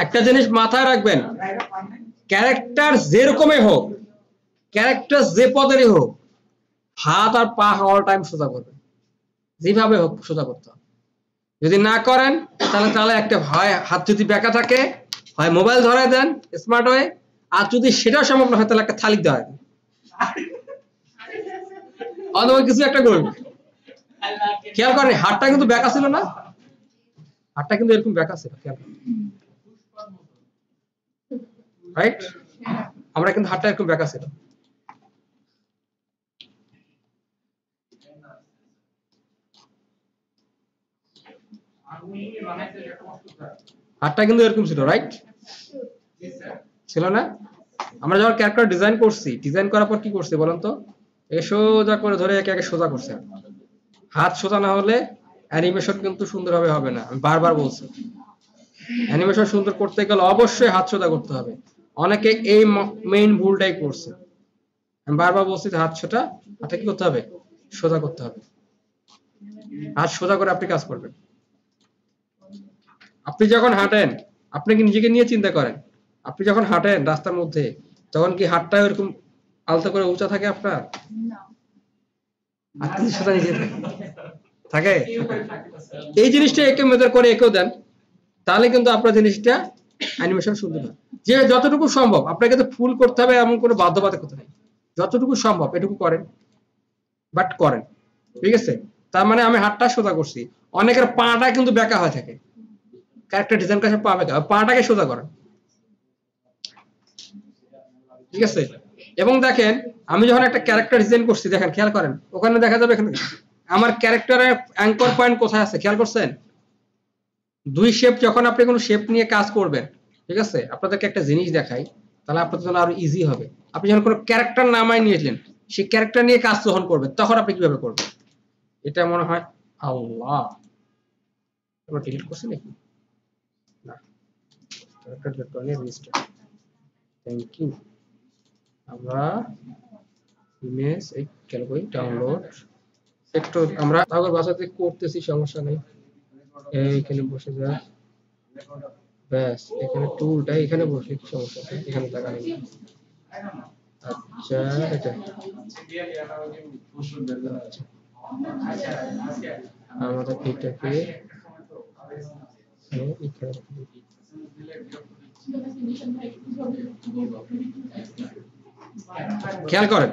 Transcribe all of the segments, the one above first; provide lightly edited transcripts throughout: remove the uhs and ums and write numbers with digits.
একটা জিনিস মাথায় রাখবেন, ক্যারেক্টার যেরকমই হোক, ক্যারেক্টার যে পদেরই হোক, হাত আর পা অল টাইম সোজা করবেন, যেভাবে হোক সোজা করতে হবে। যদি না করেন তাহলে তাহলে একটা হয় হাত যদি বেঁকা থাকে, হয় মোবাইল ধরে দেন স্মার্ট হয়ে, আর যদি সেটাও সম্ভব না হয় তাহলে একটা থালি ধরে দেন, অথবা কিছু একটা করবেন। খেয়াল করেন হাতটা কিন্তু বেঁকা ছিল না, হাতটা কিন্তু এরকম বেঁকা ছিল, খেয়াল করেন, রাইট? আমরা কিন্তু হাতটা এরকম বেঁকা ছিল। হাতটা কিন্তু এরকম ছিল, রাইট? ছিল না? আমরা যখন ক্যারেক্টার ডিজাইন করছি, ডিজাইন করার পর কি করছি বলেন তো? এ সোজা করে ধরে একে একে সোজা করছে। হাত সোজা না হলে অ্যানিমেশন কিন্তু সুন্দরভাবে হবে না, আমি বারবার বলছি। অ্যানিমেশন সুন্দর করতে গেলে অবশ্যই হাত সোজা করতে হবে। অনেকে এই মেইন ভুলটাই করছে। আমি বারবার বলছি যে হাত সোজা, হাতে কি করতে হবে? সোজা করতে হবে। হাত সোজা করে আপনি কাজ করবেন। আপনি যখন হাঁটেন, আপনি কি নিজেকে নিয়ে চিন্তা করেন? আপনি যখন হাঁটেন রাস্তার মধ্যে, তখন কি হাতটা এরকম আলতো করে উঁচা থাকে আপনার? হাত কি সোজা নিচে থাকে? এই জিনিসটা একে মেজার করে একেও দেন, তাহলে কিন্তু আপনার জিনিসটা অ্যানিমেশন সুন্দর হয়। যে যতটুকু সম্ভব আপনাকে তো ফুল করতে হবে এমন কোনো বাধ্যবাধকতা নেই, যতটুকু সম্ভব এটুকু করেন, বাট করেন, ঠিক আছে? তার মানে আমি হাতটা সোজা করছি, অনেকের পাটা কিন্তু বেঁকা হয়ে থাকে, ক্যারেক্টার ডিজাইন কাছে পা বেঁকা, পাটাকে সোজা করেন, ঠিক আছে? এবং দেখেন আমি যখন একটা ক্যারেক্টার ডিজাইন করছি, দেখেন খেয়াল করেন, ওখানে দেখা যাবে এখানে আমার ক্যারেক্টারের অ্যাঙ্কর পয়েন্ট কোথায় আছে, খেয়াল করছেন? দুই শেপ, যখন আপনি কোনো শেপ নিয়ে কাজ করবেন, ঠিক আছে, আপনাদেরকে একটা জিনিস দেখাই, তাহলে আপনাদের জন্য আরো ইজি হবে। আপনি যখন কোনো ক্যারেক্টার নামায় নিয়েছিলেন, সেই ক্যারেক্টার নিয়ে কাজ যখন করবেন, তখন আপনি কিভাবে করবেন? এটা মনে হয় আল্লাহ এবার ডিলিট করছি নাকি? না, ক্যারেক্টার ডিলিট করে নিয়ে রিস্টার্ট। Thank you. আমরা ইমেজ এই কেন করি ডাউনলোড একটু আমরা আগের ভাষাতে করতেছি, সমস্যা নেই। এইখানে বসে যা, ব্যাস এখানে টুলটা এখানে বসে, কি সমস্যা আছে? এখানে লাগানো। আচ্ছা এটা আমাদের এটাকে খেয়াল করেন,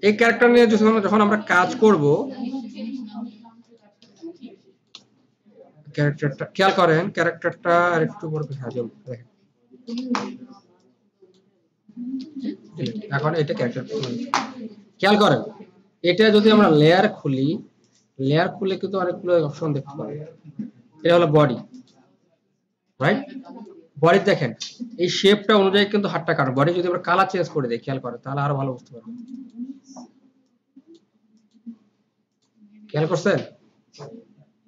এই ক্যারেক্টার নিয়ে যখন আমরা কাজ করব, ক্যারেক্টারটা খেয়াল করেন, ক্যারেক্টারটা আরেকটু বড় করে সাজাবো, দেখেন এখন এটা ক্যারেক্টার খেয়াল করেন, এটা যদি আমরা লেয়ার খুলি, লেয়ার খুলে কিন্তু অনেকগুলো অপশন দেখতে পাবেন। এটা হলো বডি, রাইট? বডি দেখেন এই শেপটা অনুযায়ী কিন্তু হাতটা কাটে। বডি যদি আমরা কালার চেঞ্জ করে দিই, খেয়াল করেন, তাহলে আরো ভালো বুঝতে পারবেন। খেয়াল করছেন?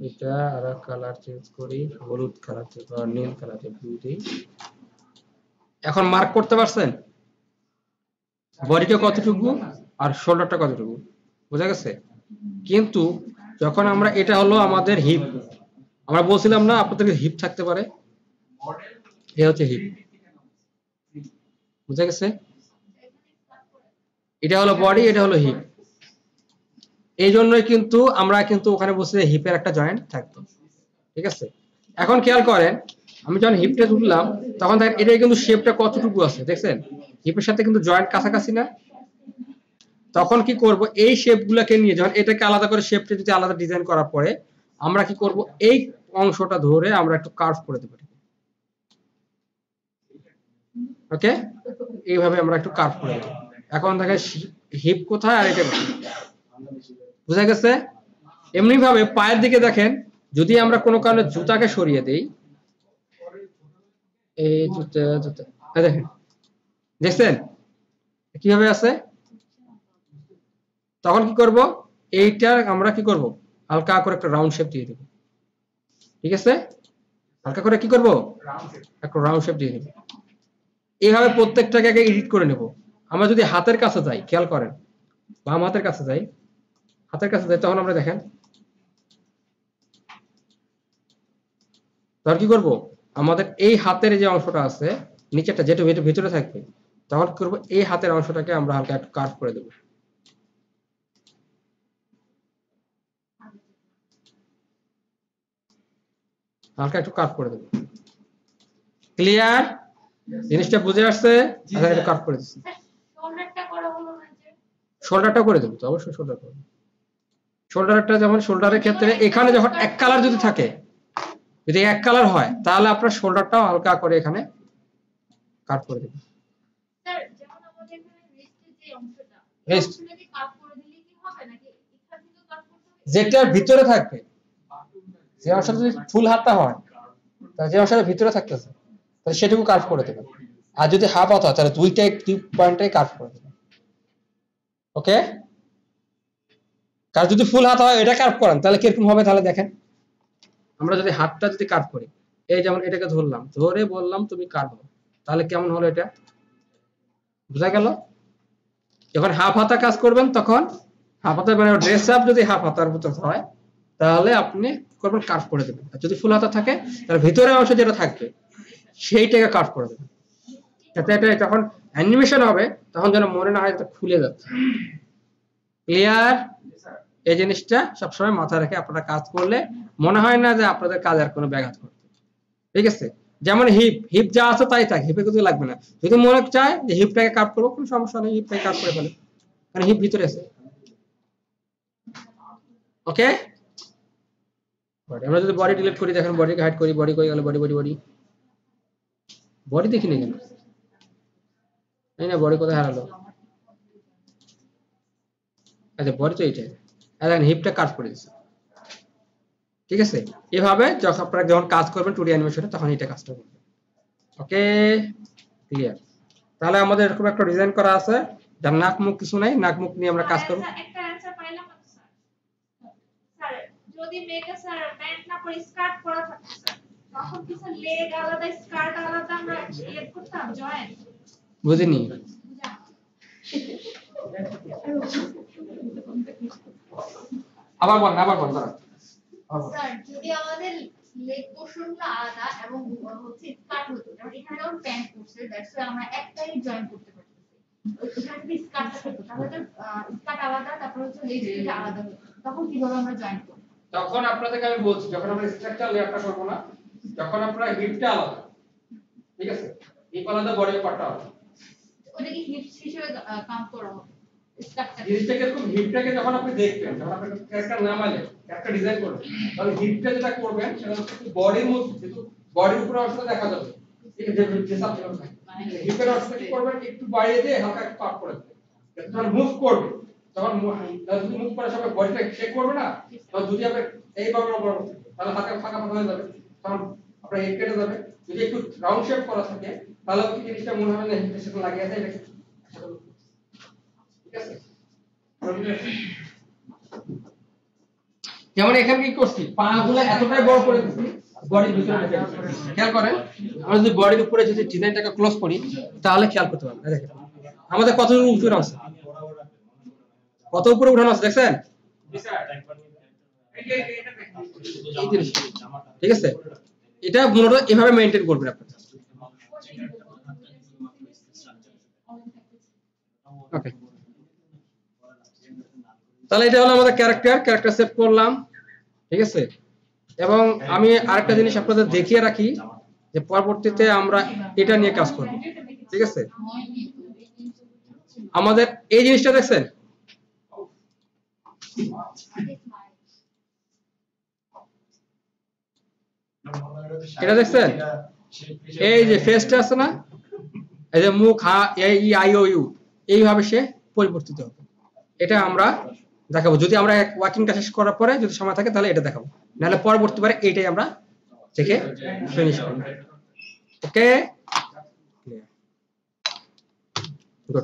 এটা আর কালার চেঞ্জ করি, হলুদ কালার থেকে বা নীল কালার থেকে ব্লু দিই। এখন মার্ক করতে পারছেন বডিটা কতটুকু আর শোল্ডারটা কতটুকু, বোঝা গেছে? কিন্তু যখন আমরা, এটা হলো আমাদের হিপ, আমরা বলছিলাম না আপনাদের হিপ থাকতে পারে, এ হচ্ছে হিপ, বুঝা গেছে? এটা হলো বডি, এটা হলো হিপ। এই জন্যই কিন্তু আমরা কিন্তু ওখানে বলছি হিপের একটা জয়েন্ট থাকতো, ঠিক আছে? এখন খেয়াল করেন, আমি যখন হিপটা তুললাম, তখন দেখেন এটাই কিন্তু শেপটা কতটুকু আছে, দেখছেন? হিপের সাথে কিন্তু জয়েন্ট কাছাকাছি না? তখন কি করব, এই শেপগুলোকে নিয়ে যখন এটাকে আলাদা করে শেপটা যদি আলাদা ডিজাইন করার পরে আমরা কি করব, এই অংশটা ধরে আমরা একটু কার্ভ করে দেব, ওকে? এইভাবে আমরা একটু কার্ভ করে দেব। এখন দেখেন হিপ কোথায় আর এটা কোথায়, বুঝা গেছে? এমনি ভাবে পায়ের দিকে দেখেন, যদি আমরা কোনো কারণে জুতাকে সরিয়ে দেই, এই জুতা জুতা দেখেন, দেখছেন কিভাবে আছে? তখন কি করব, এইটা আমরা কি করব, হালকা করে একটা রাউন্ড শেপ দিয়ে দেব, ঠিক আছে? হালকা করে কি করব, একটা রাউন্ড শেপ দিয়ে দেব। এইভাবে প্রত্যেকটাকে আগে এডিট করে নেব। আমরা যদি হাতের কাছে যাই, খেয়াল করেন, বাম হাতের কাছে যাই, তখন আমরা দেখেন তখন কি করব, আমাদের এই হাতের যে অংশটা আছে নিচেরটা যেটা ভিতরে থাকবে, তখন কি করব, এই হাতের অংশটাকে আমরা হালকা একটু কার্ভ করে দেব। হালকা একটু কার্ভ করে দেব। ক্লিয়ার? জিনিসটা বুঝে আসছে? আচ্ছা, একটু কার্ভ করে দিচ্ছি। শোল্ডারটা করে দেবো তো, অবশ্যই শোল্ডার করবো। শোল্ডারটা যেমন, শোল্ডারের ক্ষেত্রে এখানে যখন এক কালার যদি থাকে, যদি এক কালার হয়, তাহলে আপনার শোল্ডারটাও হালকা করে এখানে কাট করে দেবেন। স্যার যেমন আমাদের এখানে রিস্টের যে অংশটা, এই অংশটা কি কাট করে দিলে কি হবে নাকি এখান থেকে কাট করতে হবে? যেটার ভিতরে থাকবে, যে অংশটা যদি ফুল হাতটা হয়, তাহলে যে অংশটা ভিতরে থাকতেছে, তাহলে সেটুকু কাট করে দেবেন। আর যদি হাফ হাত হয়, তাহলে দুইটাই পয়েন্টটাই কাট করে দেবেন। ওকে? কার যদি ফুল হাত হয় এটা কাট করেন, তাহলে কিরকম হবে? তাহলে দেখেন, আমরা যদি হাতটা যদি কাট করি, এই যেমন এটাকে ধরলাম, ধরে বললাম তুমি কাটবো, তাহলে কেমন হলো? এটা বুঝা গেল? যখন হাফ হাতা কাজ করবেন, তখন হাফ হাতা মানে ড্রেস আপ যদি হাফ হাতার মতো হয়, তাহলে আপনি করবেন কাট করে দেবেন। আর যদি ফুল হাতা থাকে, তাহলে ভিতরের অংশ যেটা থাকবে সেইটাকে কাট করে দেবেন, যাতে এটা যখন অ্যানিমেশন হবে তখন যেন মনে না হয় এটা খুলে যাচ্ছে। ক্লিয়ার? এই জিনিসটা সবসময় মাথায় রেখে আপনারা কাজ করলে মনে হয় না যে আপনাদের কাজের কোনো ব্যাঘাত ঘটবে। ঠিক আছে? যেমন হিপ যা আছে তাই থাকে, হিপে কিছু লাগবে না। যদি মনে চায় যে হিপটাকে কাট করবো, কোনো সমস্যা নেই, হিপটাকে কাট করে ফেলে, কারণ হিপ ভিতরে আছে। ওকে? আমরা যদি বডি ডিলিট করি, দেখেন বডিকে হাইড করি, বডি কই গেল, বডি দেখিনি কেন? এই না, বডি কোথায় হারালো? আচ্ছা, বডি তো এইটাই। আর হিপটা কাট করে দিচ্ছি। ঠিক আছে? এভাবে যখন আপনারা যখন কাজ করবেন 2D অ্যানিমেশনে, তখন এটা কাজটা করবেন। ওকে? ক্লিয়ার? তাহলে আমাদের এরকম একটা ডিজাইন করা আছে, যার নাক মুখ কিছু নাই, নাক মুখ নিয়ে আমরা কাজ করব। একটা অ্যানসার পাইলাম না স্যার। স্যার যদি মেয়েটা স্যার প্যান্ট না পরে স্কার্ট পরা থাকে স্যার, তখন কি স্যার লেগ আলাদা স্কার্ট আলাদা আমরা এড করতাম জয়েন? বুঝিনি। আবার বল দাঁড়া। স্যার যদি আমাদের লেগ পোরশনটা আলাদা এবং হচ্ছে স্কার্ট হতো, যেমন এখানে যেমন প্যান্ট পরছে, দ্যাটস ওয়াই আমরা একটাই জয়েন করতে পারতেছি। এখানে যদি স্কার্ট থাকতো তাহলে তো স্কার্ট আলাদা, তারপর হচ্ছে লেগ থেকে আলাদা হতো, তখন কিভাবে আমরা জয়েন করব? তখন আপনাদেরকে আমি বলছি, যখন আমরা স্ট্রাকচার লেয়ারটা করব না, যখন আপনারা হিপটা আলাদা, ঠিক আছে, হিপ আলাদা, বডি পার্টটা আলাদা, ওটা কি হিপ হিসেবে কাউন্ট করা হবে? জিনিসটাকে এরকম, হিপটাকে যখন আপনি দেখবেন, যখন আপনি ক্যারেক্টার নামালে, ক্যারেক্টার ডিজাইন করবেন, তাহলে হিপটা যেটা করবেন সেটা হচ্ছে বডির মধ্যে, যেহেতু বডির উপরে অংশটা দেখা যাবে, ঠিক আছে, যে সাবজেক্ট থাকে, হিপের অংশটা কি করবেন, একটু বাড়িয়ে দিয়ে হালকা একটু পাপ করে দেবেন, যখন মুভ করবে, তখন যদি মুভ করার সময় বডিটা চেক করবে না, তখন যদি আপনি এইভাবে ওপর, তাহলে হাতে ফাঁকা ফাঁকা হয়ে যাবে, তখন আপনার হেড কেটে যাবে। যদি একটু রাউন্ড শেপ করা থাকে, তাহলে কি জিনিসটা মনে হবে না হিপের সাথে লাগিয়ে আছে, এটা ঠিক আছে? যেমন এখানে কি করছি, পাগুলো এতটাই বড় করে দিচ্ছি, বডির ভিতরে ঢুকে গেছে। খেয়াল করেন, আমরা যদি বডির উপরে যদি ডিজাইনটাকে ক্লোজ করি, তাহলে খেয়াল করতে পারবেন। দেখেন আমাদের কত উপরে আছে, কত উপরে উঠানো আছে, দেখছেন? ঠিক আছে? এটা মূলত এভাবে মেইনটেইন করবেন আপনারা। ওকে, তাহলে এটা হলো আমাদের ক্যারেক্টার সেট করলাম। ঠিক আছে? এবং আমি আরেকটা জিনিস আপনাদের দেখিয়ে রাখি, যে পরবর্তীতে আমরা এটা নিয়ে কাজ করব। ঠিক আছে? আমাদের এই জিনিসটা দেখছেন, এটা দেখছেন, এই যে ফেসটা আছে না, এই যে মুখ, হা, ই, আই, ও, ইউ, এইভাবে সে পরিবর্তিত হবে। এটা আমরা দেখাবো, যদি আমরা ওয়ার্কিংটা শেষ করার পরে যদি সময় থাকে তাহলে এটা দেখাবো, নাহলে পরবর্তীবারে এইটাই আমরা দেখে ফিনিশ করব। ওকে, গুড,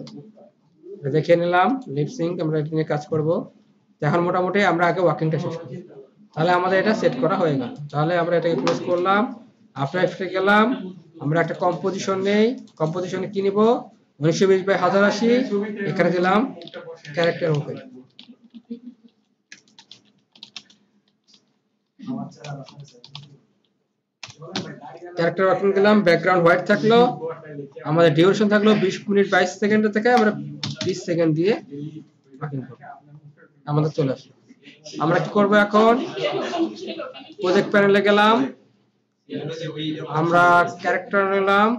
দেখে নিলাম লিপ সিঙ্ক, আমরা এটা নিয়ে কাজ করব। এখন মোটামুটি আমরা আগে ওয়ার্কিংটা শেষ করি, তাহলে আমাদের এটা সেট করা হয়ে গেল। তাহলে আমরা এটাকে ক্লোজ করলাম, আফটার এফেক্টে গেলাম, আমরা একটা কম্পোজিশন নেই, কম্পোজিশনে কি নিব, 1920/1080 এখানে দিলাম ক্যারেক্টার ওকে। ক্যারেক্টার ওয়ার্কিং দিলাম, ব্যাকগ্রাউন্ড হোয়াইট থাকলো, আমাদের ডিউরেশন থাকলো 20 মিনিট 22 সেকেন্ড থেকে আমরা 20 সেকেন্ড দিয়ে ওয়ার্কিং করব। আমাদের চলে আসলো। আমরা কি করব এখন? প্রজেক্ট প্যানেলে গেলাম, আমরা ক্যারেক্টার নিলাম,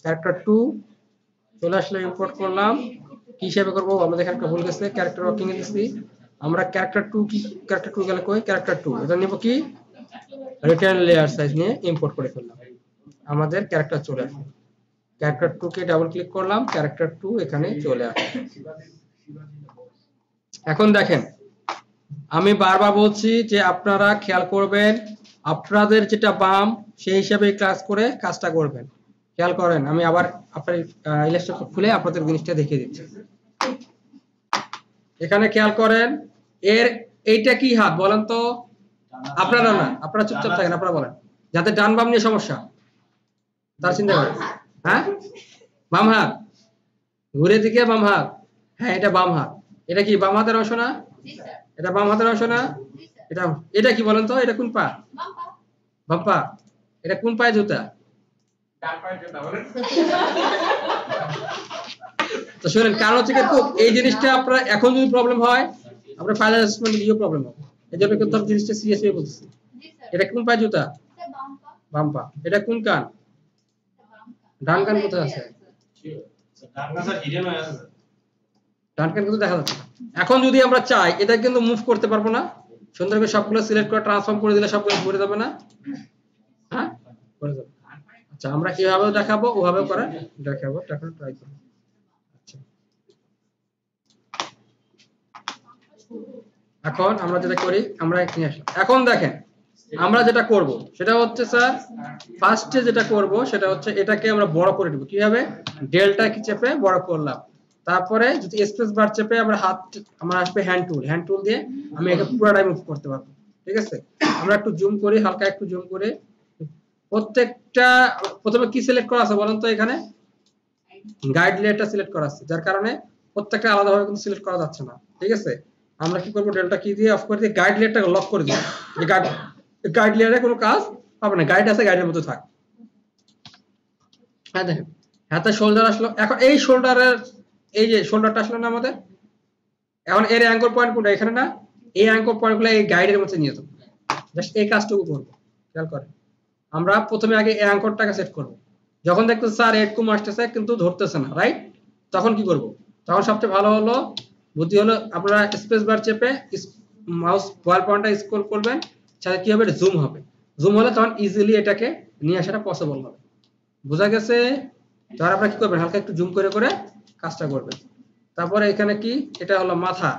ক্যারেক্টার 2 চলে আসলে ইম্পোর্ট করলাম। কি হিসাবে করব? আমাদের এখানে একটা ভুল গেছে, ক্যারেক্টার ওয়ার্কিং এ দিছি আমরা ক্যারেক্টার 2 কি ক্যারেক্টার 2 গেলে কই ক্যারেক্টার 2 এটা নিব কি রিটার্ন লেয়ার সাইজ নিয়ে ইম্পোর্ট করে ফেললাম। আমাদের ক্যারেক্টার চলে আসলো। ক্যারেক্টার 2 কে ডাবল ক্লিক করলাম, ক্যারেক্টার 2 এখানে চলে আসলো। এখন দেখেন আমি বারবার বলছি যে আপনারা খেয়াল করবেন আপনাদের যেটা বাম সেই হিসাবে ক্লাস করে কাজটা করবেন। খেয়াল করেন আমি আবার আপনার ইলাস্ট্রেটর খুলে আপনাদের জিনিসটা দেখিয়ে দিচ্ছি। এখানে খেয়াল করেন এর এইটা কি হাত বলেন তো? আপনারা না, আপনারা চুপচাপ থাকেন, আপনারা বলেন যাতে ডান বাম নিয়ে সমস্যা তার চিন্তা করেন। হ্যাঁ বাম হাত, ঘুরে দিকে বাম হাত, হ্যাঁ এটা বাম হাত। এটা কি বাম হাতের অংশ না? এটা বাম হাতের অংশ না? এটা এটা কি বলেন তো? এটা কোন পা? বাম পা। এটা কোন পায়ে জুতা? ডান পায়ে জুতা বলেন। তো শুনেন কারণ হচ্ছে কিন্তু এই জিনিসটা আপনারা এখন যদি প্রবলেম হয় আমরা ফাইনাল অ্যাসেসমেন্ট দিয়েও প্রবলেম হবে। এজন্য কিন্তু আমি জিনিসটা সিরিয়াসলি বলছি। এটা কোন পায়ে জুতা? বাম পা। এটা কোন কান? ডান কান কোথায় আছে? ডান কান স্যার হিডেন হয়ে আছে। ডান কান কিন্তু দেখা যাচ্ছে। এখন যদি আমরা চাই এটা কিন্তু মুভ করতে পারবো না। সুন্দর করে সবগুলো সিলেক্ট করে ট্রান্সফর্ম করে দিলে সবগুলো ঘুরে যাবে না? হ্যাঁ ঘুরে যাবে। আচ্ছা আমরা কিভাবে দেখাবো ওভাবে করে দেখাবো, এখন ট্রাই করব। আচ্ছা এখন আমরা যেটা করি আমরা এখানে আসি। এখন দেখেন আমরা যেটা করব সেটা হচ্ছে স্যার ফার্স্টে যেটা করব সেটা হচ্ছে এটাকে আমরা বড় করে দেব। কিভাবে? ডেল্টা কি চেপে বড় করলাম, তারপরে যদি স্পেস বার চেপে আমরা হাত আমার আসবে হ্যান্ড টুল দিয়ে আমি একে পুরোটাই মুভ করতে পারবো। ঠিক আছে আমরা একটু জুম করি, হালকা একটু জুম করে প্রত্যেকটা প্রথমে কি সিলেক্ট করা আছে বলেন তো? এখানে গাইড লেয়ারটা সিলেক্ট করা আছে যার কারণে প্রত্যেকটা আলাদাভাবে কিন্তু সিলেক্ট করা যাচ্ছে না। ঠিক আছে আমরা কি করব? ডেল্টা কি দিয়ে অফ করে দিয়ে গাইড লেয়ারটাকে লক করে দিই। এই গাইড লেয়ারে কোনো কাজ হবে না, গাইড আছে গাইডের মতো থাক। হ্যাঁ দেখেন হাতে শোল্ডার আসলো। এখন এই শোল্ডারের এই যে শোল্ডারটা আসলো না আমাদের, এখন এর অ্যাঙ্কর পয়েন্ট কোনটা? এখানে না? এই অ্যাঙ্কর পয়েন্টগুলো এই গাইডের মধ্যে নিয়ে যাবো। জাস্ট এই কাজটুকু করবো। খেয়াল করেন আমরা প্রথমে আগে এই অ্যাঙ্করটাকে সেট করব। যখন দেখতেছি স্যার এরকম আসতেছে কিন্তু ধরতেছে না, রাইট? তখন কি করব? তখন সবচেয়ে ভালো হলো বুদ্ধি হলো আপনারা স্পেস বার চেপে মাউস বল পয়েন্টটা স্ক্রল করবেন, সাথে কি হবে? জুম হবে। জুম হলে তখন ইজিলি এটাকে নিয়ে আসাটা পসিবল হবে। বোঝা গেছে? তাহলে আপনারা কি করবেন? হালকা একটু জুম করে করে কাজটা করবেন। তারপরে এখানে কি এটা হলো মাথা,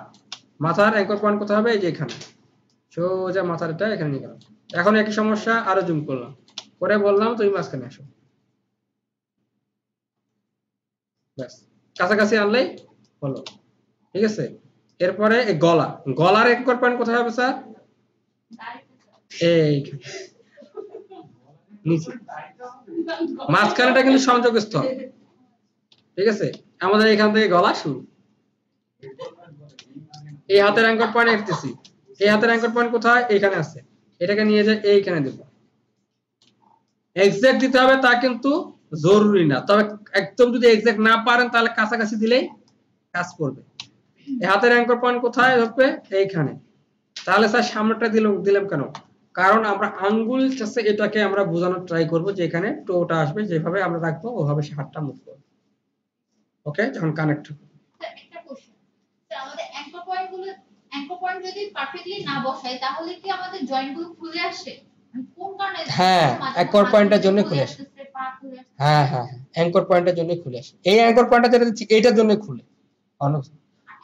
মাথার অ্যাঙ্কর পয়েন্ট কোথায় হবে? এই যে এখানে সোজা মাথার এটা এখানে নিয়ে গেলাম। এখন একই সমস্যা আরো জুম করলাম করে বললাম তুমি মাঝখানে আসো, ব্যাস কাছাকাছি আনলেই হলো। ঠিক আছে এরপরে এই গলা, গলার অ্যাঙ্কর পয়েন্ট কোথায় হবে স্যার? এই নিচে মাঝখানেটা কিন্তু সংযোগস্থল। ঠিক আছে আমাদের এখান থেকে গলা শুরু। এই হাতের অ্যাঙ্কর পয়েন্ট এসেছি, এই হাতের অ্যাঙ্কর পয়েন্ট কোথায়? এখানে আছে, এটাকে নিয়ে যায় এইখানে দেব। এক্সাক্ট দিতে হবে তা কিন্তু জরুরি না, তবে একদম যদি এক্সাক্ট না পারেন তাহলে কাছাকাছি দিলেই কাজ করবে। এই হাতের অ্যাঙ্কর পয়েন্ট কোথায় হবে? এইখানে। তাহলে স্যার সামনেটা দিলাম কেন? কারণ আমরা আঙ্গুল চাষে এটাকে আমরা বোঝানোর ট্রাই করব যে এখানে টোটা আসবে, যেভাবে আমরা রাখবো ওভাবে সে হাতটা মুভ করবে। ওকে যখন কানেক্ট হবে। একটা কোশ্চেন স্যার আমাদের অ্যাঙ্কর পয়েন্ট যদি পারফেক্টলি না বসাই তাহলে কি আমাদের জয়েন্ট গুলো খুলে আসে? কোন কারণে? হ্যাঁ অ্যাঙ্কর পয়েন্টের জন্য খুলে আসে। হ্যাঁ হ্যাঁ অ্যাঙ্কর পয়েন্টের জন্য খুলে আসে। এই অ্যাঙ্কর পয়েন্টটা যেটা দিচ্ছি এইটার জন্য খুলে।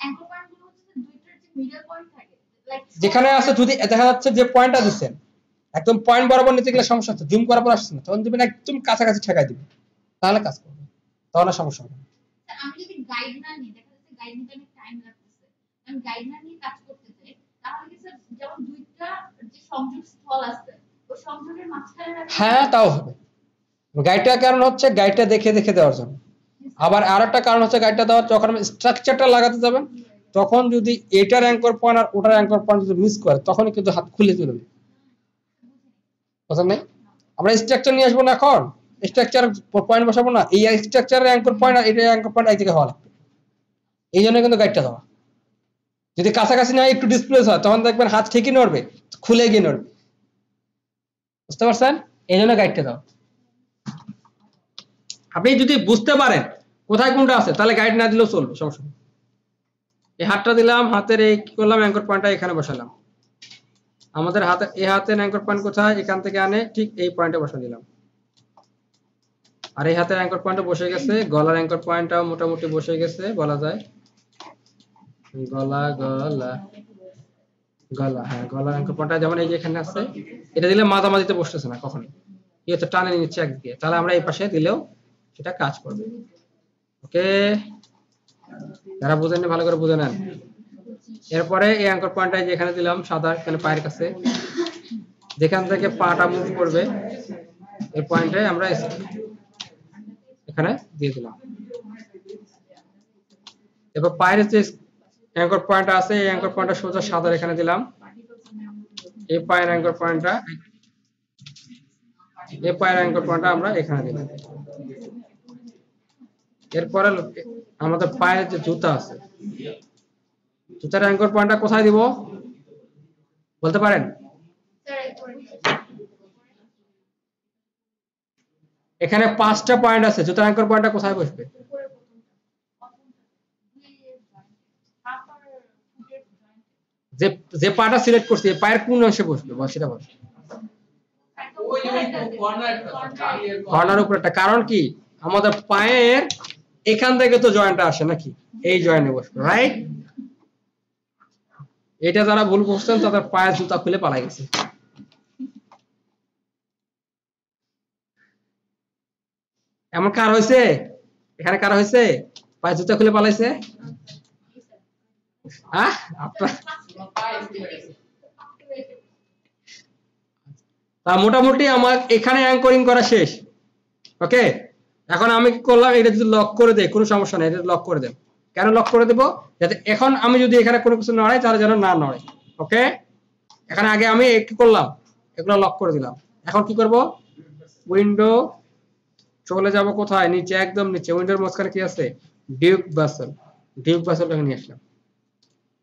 অ্যাঙ্কর পয়েন্ট গুলো হচ্ছে দুইটার যে মিডল পয়েন্ট থাকে যেখানে আছে যদি দেখা যাচ্ছে যে পয়েন্টটা দিবেন একদম পয়েন্ট বরাবর নিতে গেলে সমস্যা হচ্ছে, জুম করার পর আসছে না, তখন দিবেন একদম কাছাকাছি ঠেকাই দিবেন, তাহলে কাজ করবে, তখন আর সমস্যা হবে না। আমি যদি গাইড না নিই, দেখা যাচ্ছে গাইড নিতে অনেক টাইম লাগতেছে, আমি গাইড না নিয়ে কাজ করতে চাই, তাহলে কি স্যার যেমন দুইটা যে সংযোগ স্থল আছে ওই সংযোগের মাঝখানে রাখা? হ্যাঁ তাও হবে। গাইডটা কারণ হচ্ছে গাইডটা দেখে দেখে দেওয়ার জন্য। আবার আরেকটা কারণ হচ্ছে গাইডটা দেওয়ার, যখন আমি স্ট্রাকচারটা লাগাতে যাবেন তখন যদি এটার অ্যাঙ্কর পয়েন্ট আর ওটার অ্যাঙ্কর পয়েন্ট যদি মিস করে তখনই কিন্তু হাত খুলে চলবে, বুঝলেন? আমরা স্ট্রাকচার নিয়ে আসবো না, এখন স্ট্রাকচার পয়েন্ট বসাবো না, এই স্ট্রাকচারের অ্যাঙ্কর পয়েন্ট আর এটার অ্যাঙ্কর পয়েন্ট এক জায়গায় হওয়া লাগবে। এই জন্য কিন্তু গাইডটা দেওয়া। যদি কাছাকাছি না একটু ডিসপ্লেস হয় তখন দেখবেন হাত ঠিকই নড়বে, খুলে গিয়ে নড়বে, বুঝতে পারছেন? এই জন্য গাইডটা দাও। আপনি যদি বুঝতে পারেন কোথায় কোনটা আছে তাহলে গাইড না দিলেও চলবে, সমস্যা নেই। এই হাতটা দিলাম, হাতের এই কি করলাম, অ্যাঙ্কর পয়েন্টটা এখানে বসালাম। আমাদের হাতে এই হাতের অ্যাঙ্কর পয়েন্ট কোথায়, এখান থেকে আনে ঠিক এই পয়েন্টে বসা দিলাম। আর এই হাতের অ্যাঙ্কর পয়েন্টটা বসে গেছে, গলার অ্যাঙ্কর পয়েন্টটাও মোটামুটি বসে গেছে বলা যায়। গলা গলা গলা, হ্যাঁ গলার অ্যাঙ্কর পয়েন্টটা যেমন এই যে এখানে আছে, এটা দিলে মাঝামাঝিতে বসতেছে না কখনোই, কি হচ্ছে টানে নিচ্ছে একদিকে, তাহলে আমরা এই পাশে দিলেও সেটা কাজ করবে। ওকে, যারা বুঝেননি ভালো করে বুঝে নেন। এরপরে এই অ্যাঙ্কর পয়েন্টটা যেখানে দিলাম সাদা, এখানে পায়ের কাছে, যেখান থেকে পাটা মুভ করবে এই পয়েন্টে আমরা এখানে দিয়ে দিলাম। এবার পায়ের যে অ্যাঙ্কর পয়েন্ট আছে এই অ্যাঙ্কর পয়েন্টটা সোজা সাদার এখানে দিলাম। এই পায়ের অ্যাঙ্কর পয়েন্টটা, এই পায়ের অ্যাঙ্কর পয়েন্টটা আমরা এখানে দিলাম। এরপরে আমাদের পায়ের যে জুতা আছে, জুতার অ্যাঙ্কর পয়েন্টটা কোথায় দিব বলতে পারেন? এখানে 5টা পয়েন্ট আছে, জুতার অ্যাঙ্কর পয়েন্টটা কোথায় বসবে? যে যে পাটা সিলেক্ট করছি এই পায়ের কোন অংশে বসবে বল, সেটা বল। কর্নার উপরেটা, কারণ কি আমাদের পায়ের এখান থেকে তো জয়েন্টটা আসে নাকি, এই জয়েন্টে বসবে, রাইট? এটা যারা ভুল করছেন তাদের পায়ের জুতা খুলে পালাই গেছে। এমন কার হয়েছে, এখানে কার হয়েছে পায়ের জুতা খুলে পালাইছে? হ্যাঁ, আপনার তা মোটামুটি আমার এখানে অ্যাঙ্করিং করা শেষ। ওকে, এখন আমি কি করলাম, এটা যদি লক করে দেই কোনো সমস্যা নেই, এটা লক করে দেব। কেন লক করে দেব? যাতে এখন আমি যদি এখানে কোনো কিছু নড়াই তাহলে যেন না নড়ে। ওকে, এখানে আগে আমি কি করলাম, এগুলো লক করে দিলাম। এখন কি করব, উইন্ডো চলে যাব কোথায়, নিচে, একদম নিচে উইন্ডোর মাঝখানে কি আছে, ডিউক বাসেল। ডিউক বাসেলটাকে নিয়ে আসলাম,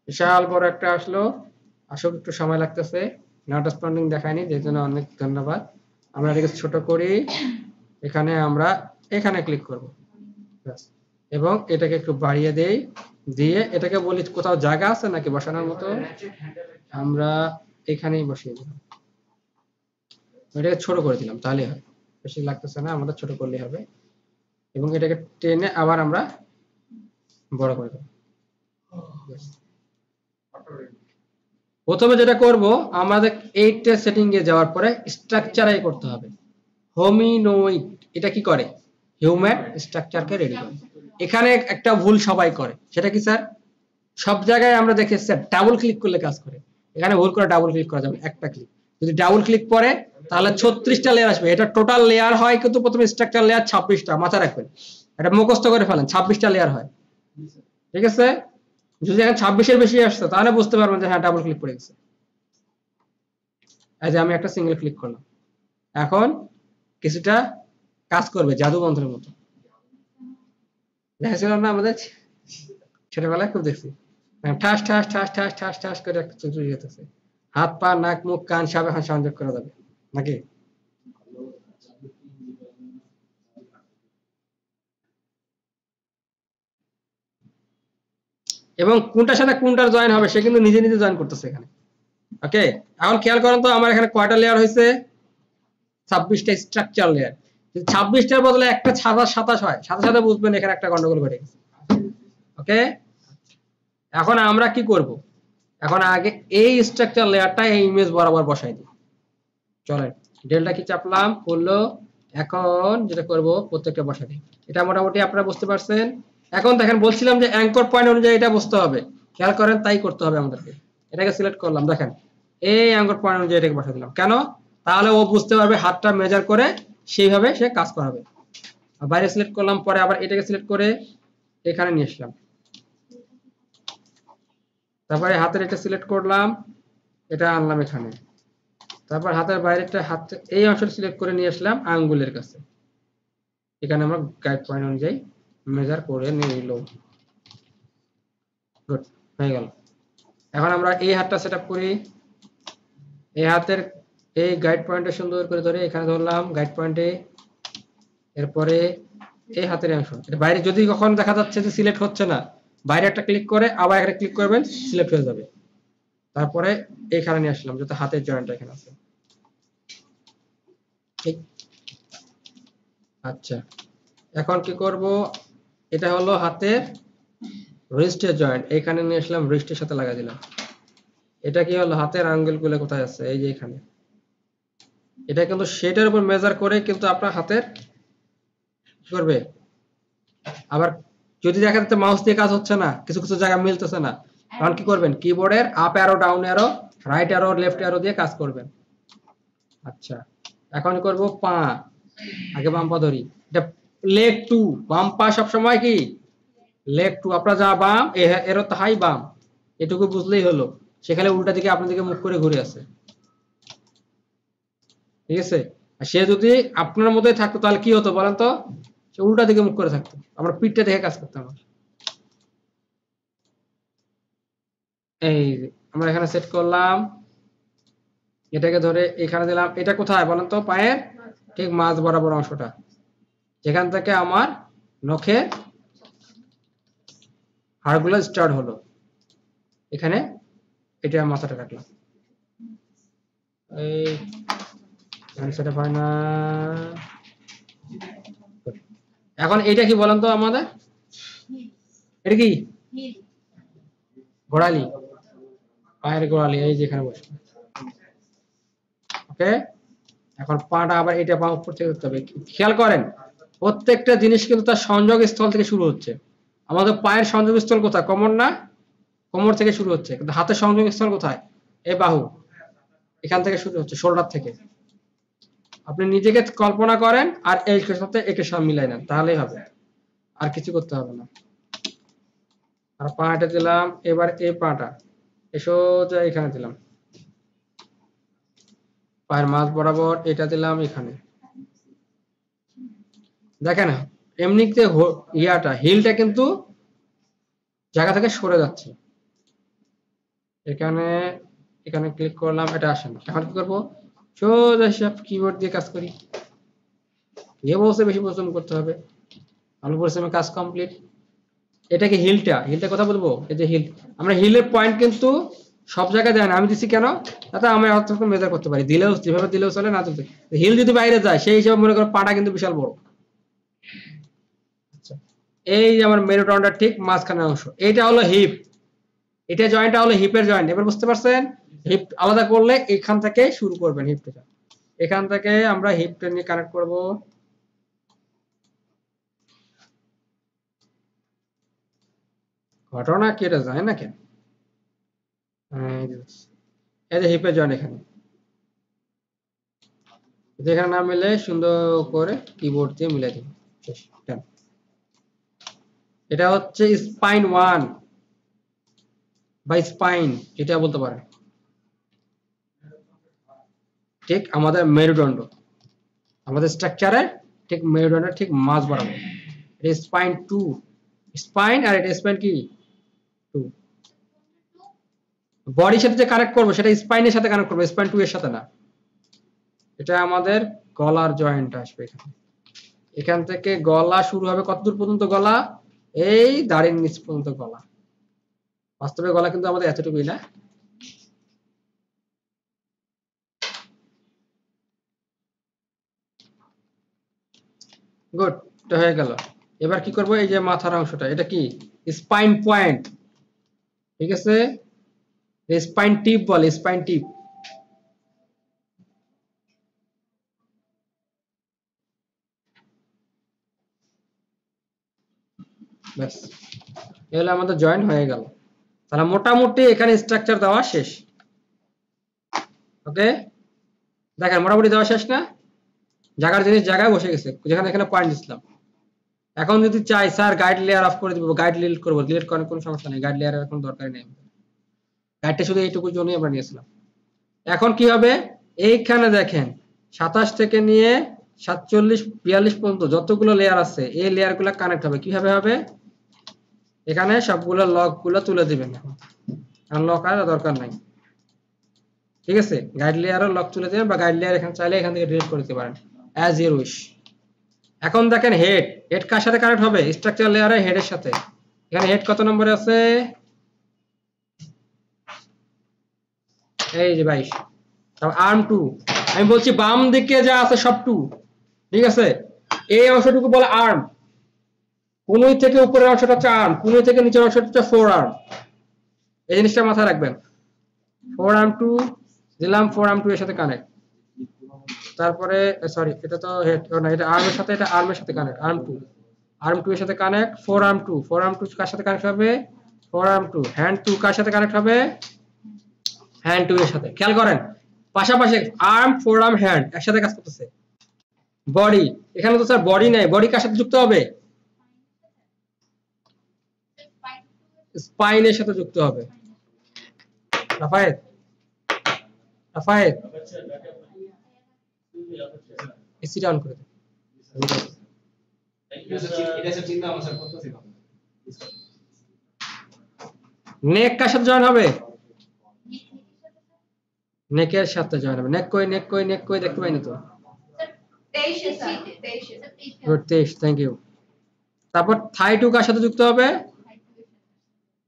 বিশাল বড় একটা আসলো, আসলে একটু সময় লাগতেছে, নট রেসপন্ডিং দেখায়নি, যে জন্য অনেক ধন্যবাদ। আমরা এটাকে ছোট করি, এখানে আমরা এখানে ক্লিক করব এবং এটাকে একটু বাড়িয়ে দেই, দিয়ে এটাকে বলি কোথাও জায়গা আছে নাকি বসানোর মতো, আমরা এখানেই বসিয়ে দিলাম। এটাকে ছোট করে দিলাম, তাহলে হয়, বেশি লাগতেছে না, আমাদের ছোট করলেই হবে। এবং এটাকে টেনে আবার আমরা বড় করে দেব। প্রথমে যেটা করব, আমাদের এইটা সেটিং এ যাওয়ার পরে স্ট্রাকচারে করতে হবে হোমিনোইড। এটা কি করে, হিউম্যান স্ট্রাকচারকে রেডি করে। এখানে একটা ভুল সবাই করে, সেটা কি স্যার, সব জায়গায় আমরা দেখি স্যার ডাবল ক্লিক করলে কাজ করে, এখানে ভুল করে ডাবল ক্লিক করা যাবে, একটা ক্লিক। যদি ডাবল ক্লিক পরে তাহলে 36টা লেয়ার আসবে। এটা টোটাল লেয়ার হয় কিন্তু প্রথমে স্ট্রাকচার লেয়ার 26টা, মাথায় রাখবেন, এটা মুখস্থ করে ফেলেন, 26টা লেয়ার হয়, ঠিক আছে? যদি এখন 26-এর বেশি আসছে তাহলে বুঝতে পারবেন যে হ্যাঁ ডাবল ক্লিক পড়ে গেছে। এই যে আমি একটা সিঙ্গেল ক্লিক করলাম, এখন কিছুটা কাজ করবে জাদু মন্ত্রের মতো। দেখেছিলাম না আমাদের ছোটবেলায়, খুব দেখছি, ঠাস ঠাস ঠাস ঠাস ঠাস ঠাস করে একটা চুরি যেতেছে, হাত পা নাক মুখ কান সব এখন সংযোগ করা যাবে নাকি? এবং কোনটার সাথে কোনটার জয়েন হবে সে কিন্তু নিজে নিজে জয়েন করতেছে এখানে। ওকে, এখন খেয়াল করেন তো আমার এখানে কয়টা লেয়ার হয়েছে, 26টা স্ট্রাকচার লেয়ার। 26টার বদলে একটা 27 হয়, সাথে সাথে বুঝবেন এখানে একটা গন্ডগোল ঘটে গেছে। ওকে, এখন আমরা কি করব, এখন আগে এই স্ট্রাকচার লেয়ারটা এই ইমেজ বরাবর বসাই দিই। চলেন, ডেলটা কি চাপলাম, করলো। এখন যেটা করব প্রত্যেকটা বসাই দিই। এটা মোটামুটি আপনারা বুঝতে পারছেন। এখন দেখেন বলছিলাম যে অ্যাঙ্কর পয়েন্ট অনুযায়ী এটা বুঝতে হবে, খেয়াল করেন তাই করতে হবে আমাদেরকে। এটাকে সিলেক্ট করলাম, দেখেন এই অ্যাঙ্কর পয়েন্ট অনুযায়ী এটাকে বসাই দিলাম। কেন? তাহলে ও বুঝতে পারবে, হাতটা মেজার করে সেইভাবে সে কাজ করাবে। বাইরে সিলেক্ট করলাম, পরে আবার এটাকে সিলেক্ট করে এখানে নিয়ে আসলাম, তারপরে হাতের এটা সিলেক্ট করলাম, এটা আনলাম এখানে, তারপর হাতের বাইরেটা হাত এই অংশটা সিলেক্ট করে নিয়ে আসলাম আঙ্গুলের কাছে, এখানে আমরা গাইড পয়েন্ট অনুযায়ী মেজার করে নিল। গুড, হয়ে গেল। এখন আমরা এই হাতটা সেট আপ করি, এই হাতের এই গাইড পয়েন্টটা সুন্দর করে ধরে এখানে ধরলাম গাইড পয়েন্টে, এরপরে এই হাতের অংশ এটা বাইরে যদি কখন দেখা যাচ্ছে যে সিলেক্ট হচ্ছে না, বাইরে একটা ক্লিক করে আবার একটা ক্লিক করবেন, সিলেক্ট হয়ে যাবে। তারপরে এখানে নিয়ে আসলাম যাতে হাতের জয়েন্টটা এখানে আছে, ঠিক। আচ্ছা, এখন কি করব, এটা হলো হাতের রিস্টের জয়েন্ট, এখানে নিয়ে আসলাম, রিস্টের সাথে লাগা দিলাম। এটা কি হলো, হাতের আঙ্গুলগুলো কোথায় আছে, এই যে এখানে। এটা কিন্তু সেটার উপর মেজার করে কিন্তু আপনার হাতের কি করবে, আবার যদি দেখা যাচ্ছে মাউস দিয়ে কাজ হচ্ছে না, কিছু কিছু জায়গা মিলতেছে না, তখন কি করবেন, কিবোর্ডের up arrow, down arrow, right arrow, left arrow দিয়ে কাজ করবেন। আচ্ছা, এখন করব পা, আগে বাম পা ধরি, এটা লেগ টু, বাম পা সবসময় কি লেগ টু, আপনার যা বাম এর তাহাই বাম, এটুকু বুঝলেই হলো। সেখানে উল্টা দিকে আপনার দিকে মুখ করে ঘুরে আছে, ঠিক আছে। আর সে যদি আপনার মধ্যে থাকতো তাহলে কি হতো বলেন তো, সে উল্টা দিকে মুখ করে থাকতো, আমরা পিঠটা দেখে কাজ করতাম। এই আমরা এখানে সেট করলাম, এটাকে ধরে এখানে দিলাম, এটা কোথায় বলেন তো, পায়ের ঠিক মাঝ বরাবর অংশটা, যেখান থেকে আমার নখের হাড়গুলো স্টার্ট হলো, এখানে এটা মাথাটা রাখলাম। এই সেটা হয় না, এখন এটা কি বলেন তো আমাদের, এটা কি গোড়ালি, পায়ের গোড়ালি, এই যেখানে বসে। ওকে, এখন পাটা আবার এটা পা উপর থেকে করতে হবে। খেয়াল করেন প্রত্যেকটা জিনিস কিন্তু তার সংযোগ স্থল থেকে শুরু হচ্ছে। আমাদের পায়ের সংযোগ স্থল কোথায়, কোমর না, কোমর থেকে শুরু হচ্ছে, কিন্তু হাতের সংযোগ স্থল কোথায়, এই বাহু, এখান থেকে শুরু হচ্ছে, শোল্ডার থেকে। আপনি নিজেকে কল্পনা করেন আর এই সাথে একে সব মিলাই নেন, তাহলেই হবে, আর কিছু করতে হবে না। আর পাটা দিলাম, এবার এই পাটা সোজা এখানে দিলাম, পায়ের মাঝ বরাবর এটা দিলাম এখানে। দেখেন এমনিতে ইয়াটা হিলটা কিন্তু জায়গা থেকে সরে যাচ্ছে, এখানে এখানে ক্লিক করলাম, এটা আসে না। এখন কি করবো, সোজা হিসাব কিবোর্ড দিয়ে কাজ করি, এ বলছে বেশি পরিশ্রম করতে হবে, অল্প পরিশ্রমে কাজ কমপ্লিট। এটাকে হিলটা কথা বলবো, এই যে হিল, আমরা হিলের পয়েন্ট কিন্তু সব জায়গায় দেয় না, আমি দিচ্ছি কেন, তাতে আমি অতটুকু মেজার করতে পারি, দিলেও যেভাবে দিলেও চলে, না চলতে হিল যদি বাইরে যায় সেই হিসাবে মনে করো পাটা কিন্তু বিশাল বড়। আচ্ছা, এই যে আমার মেরুদণ্ডটা ঠিক মাঝখানে অংশ, এইটা হলো হিপ, এটা জয়েন্টটা হলো হিপের জয়েন্ট। এবার বুঝতে পারছেন, হিপ আলাদা করলে এখান থেকে শুরু করবেন, হিপটা এখান থেকে আমরা হিপটা নিয়ে কানেক্ট করব। ঘটনা কেটে যায় না কেন, এই যে হিপের জয়েন্ট এখানে, যেখানে না মিলে সুন্দর করে কিবোর্ড দিয়ে মিলাই দিন। এটা হচ্ছে স্পাইন 1 বা স্পাইন, যেটা বলতে পারে, ঠিক আমাদের মেরুদণ্ড, আমাদের স্ট্রাকচারের ঠিক মেরুদণ্ডের ঠিক মাঝ বরাবর। এটা স্পাইন 2, স্পাইন, আর এটা স্পাইন কি 2, বডির সাথে যে কানেক্ট করবো সেটা স্পাইনের সাথে কানেক্ট করবো, স্পাইন 2 এর সাথে না। এটা আমাদের গলার জয়েন্ট আসবে এখানে, এখান থেকে গলা শুরু হবে, কতদূর পর্যন্ত গলা, এই দাড়ির নিচ পর্যন্ত গলা। বাস্তবে গলা কিন্তু আমাদের এতটুকুই না। গুড, এটা হয়ে গেল। এবার কি করব, এই যে মাথার অংশটা, এটা কি স্পাইন পয়েন্ট, ঠিক আছে, স্পাইন টিপ বলে, স্পাইন টিপ। ব্যাস, এগুলো আমাদের জয়েন্ট হয়ে গেল। তাহলে মোটামুটি এখানে স্ট্রাকচার দেওয়া শেষ। ওকে, দেখেন মোটামুটি দেওয়া শেষ না, জায়গার জিনিস জায়গায় বসে গেছে, যেখানে এখানে পয়েন্ট দিছিলাম। এখন যদি চাই স্যার গাইড লেয়ার অফ করে দিব, গাইড ডিলিট করব, ডিলিট করার কোনো সমস্যা নেই, গাইড লেয়ারের এখন দরকার নেই, গাইডটা শুধু এইটুকু জন্যই আমরা নিয়েছিলাম। এখন কি হবে, এইখানে দেখেন 27 থেকে নিয়ে 47 42 পর্যন্ত যতগুলো লেয়ার আছে এই লেয়ারগুলো কানেক্ট হবে। কিভাবে হবে, এখানে সবগুলো লকগুলো তুলে দিবেন, আর লক আর দরকার নাই, ঠিক আছে। গাইড লেয়ারের লক তুলে দিবেন, বা গাইড লেয়ার এখানে চাইলে এখান থেকে ডিলিট করে দিতে পারেন, অ্যাজ ইউর উইশ। এখন দেখেন হেড, হেড কার সাথে কানেক্ট হবে, স্ট্রাকচার লেয়ারে হেডের সাথে। এখানে হেড কত নম্বরে আছে, এই যে 22। তারপর আর্ম 2, আমি বলছি বাম দিকে যা আছে সব 2, ঠিক আছে। এই অংশটুকু বলে আর্ম, কোনই থেকে উপরের অংশটা হচ্ছে আর্ম, কোনই থেকে নিচের অংশটা হচ্ছে ফোর আর্ম। এই জিনিসটা মাথায় রাখবেন। 4 আর্ম 2 দিলাম, 4 আর্ম 2 এর সাথে কানেক্ট। তারপরে সরি, এটা তো হেড না, এটা আর্মের সাথে, এটা আর্মের সাথে কানেক্ট, আর্ম 2, আর্ম 2 এর সাথে কানেক্ট। 4 আর্ম 2, 4 আর্ম 2 কার সাথে কানেক্ট হবে, 4 আর্ম 2। হ্যান্ড 2 কার সাথে কানেক্ট হবে, হ্যান্ড 2 এর সাথে। খেয়াল করেন পাশাপাশি আর্ম, 4 আর্ম, হ্যান্ড একসাথে কাজ করতেছে। বডি, এখানে তো স্যার বডি নাই, বডি কার সাথে যুক্ত হবে, স্পাইনের সাথে যুক্ত হবে। রাফায়েত, রাফায়েত এসিটা অন করে দে। নেক কার সাথে জয়েন হবে, নেকের সাথে জয়েন হবে। নেক কই, নেক কই, নেক কই দেখতে পাইনি তো। 23, থ্যাংক ইউ। তারপর থাই 2 কার সাথে যুক্ত হবে,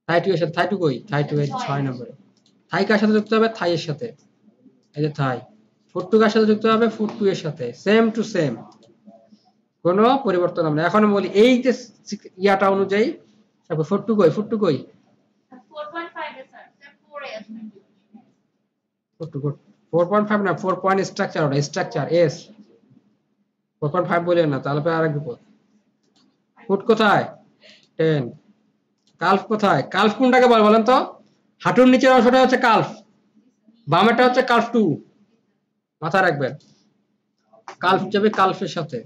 থাই 2 এর সাথে। থাই 2 কই, থাই 2 এর 6 নম্বরে। থাই কার সাথে যুক্ত হবে, থাই এর সাথে, এই যে থাই। ফুট 2 কার সাথে যুক্ত হবে, ফুট 2 এর সাথে, সেম টু সেম, কোনো পরিবর্তন হবে না। এখন বলি এই যে ইয়াটা অনুযায়ী, তারপর ফুট 2 কই, ফুট 2 কই, 4.5 এ স্যার, 4 এ আছে। ফুট 2 4.5 না, 4 পয়েন্ট স্ট্রাকচার, ওটা স্ট্রাকচার এস। 4.5 বলেন না, তাহলে আরেক বিপদ। ফুট কোথায়, 10। কালফ কোথায়, কালফ কোনটাকে বলে বলেন তো, হাঁটুর নিচের অংশটা হচ্ছে কালফ, বামেরটা হচ্ছে কালফ 2, মাথায় রাখবেন। কালফ যাবে কালফের সাথে,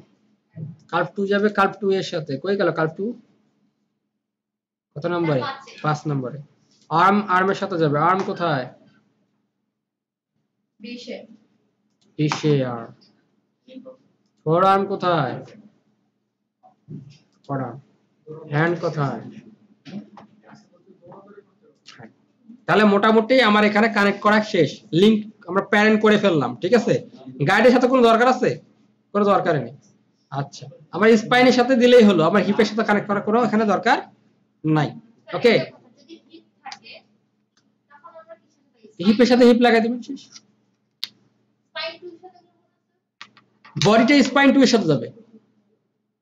কালফ 2 যাবে কালফ 2 এর সাথে। কই গেল কালফ 2, কত নম্বরে, 5 নম্বরে। আর্ম, আর্মের সাথে যাবে, আর্ম কোথায়, 20 এ। 20 এ আর্ম। ফোর আর্ম কোথায়, ফোর আর্ম। হ্যান্ড কোথায়, তাহলে মোটামুটি আমার এখানে কানেক্ট করা শেষ, লিংক আমরা প্যারেন্ট করে ফেললাম, ঠিক আছে। গাইডের সাথে কোনো দরকার আছে, কোনো দরকার নেই। আচ্ছা, আমার স্পাইনের সাথে দিলেই হলো, আমার হিপের সাথে কানেক্ট করার কোনো এখানে দরকার নাই। ওকে, যদি হিপ থাকে তখন আমরা কিছু হিপের সাথে হিপ লাগাই দিবেন, শেষ। স্পাইন 2 এর সাথে বডিটা স্পাইন 2 এর সাথে যাবে,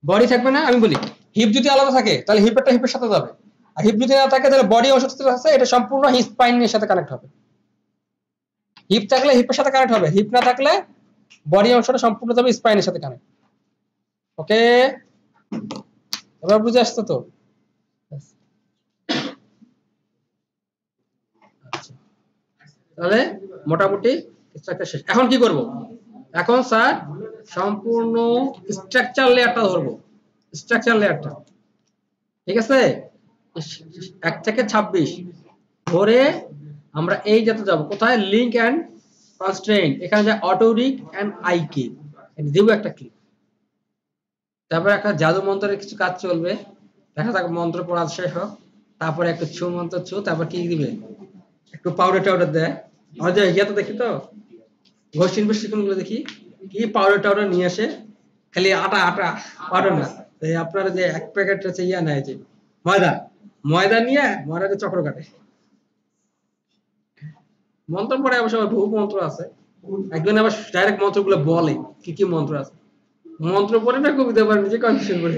বডি থাকবে না। আমি বলি হিপ যদি আলাদা থাকে তাহলে হিপেরটা হিপের সাথে যাবে, আর হিপ যদি না থাকে তাহলে বডি অংশ আছে এটা সম্পূর্ণ স্পাইনের সাথে কানেক্ট হবে। হিপ থাকলে হিপের সাথে কানেক্ট হবে, হিপ না থাকলে বডি অংশটা সম্পূর্ণ যাবে স্পাইনের সাথে কানেক্ট। ওকে, এবার বুঝে আসছে তো। তাহলে মোটামুটি স্ট্রাকচার শেষ। এখন কি করব, এখন স্যার সম্পূর্ণ স্ট্রাকচার লেয়ারটা ধরবো, স্ট্রাকচার লেয়ারটা, ঠিক আছে। 1 থেকে 26 ধরে আমরা এই যেতে যাব কোথায়, লিংক এন্ড কনস্ট্রেইন, এখানে যে অটো রিক এন্ড আইকে দেব একটা ক্লিক। তারপর একটা জাদু মন্ত্রের কিছু কাজ চলবে, দেখা যাক মন্ত্র পড়া শেষ হোক, তারপরে একটু ছু মন্ত্র ছু, তারপর কি দিবে, একটু পাউডার টাউডার দেয়। আমাদের ইয়া তো দেখি তো, গোষ্ঠী গুলো দেখি কি পাউডার টাউডার নিয়ে আসে, খালি আটা আটা, পাউডার না। আপনারা যে এক প্যাকেট আছে ইয়া নেয়, যে ময়দা, ময়দা নিয়ে ময়দাতে চক্র কাটে। মন্ত্র পড়ে অবশ্য বহু মন্ত্র আছে, একজন আবার ডাইরেক্ট মন্ত্রগুলো বলে কি কি মন্ত্র আছে, মন্ত্র পড়ে না কবিতা পড়ে, নিজে কনফিউশন করে।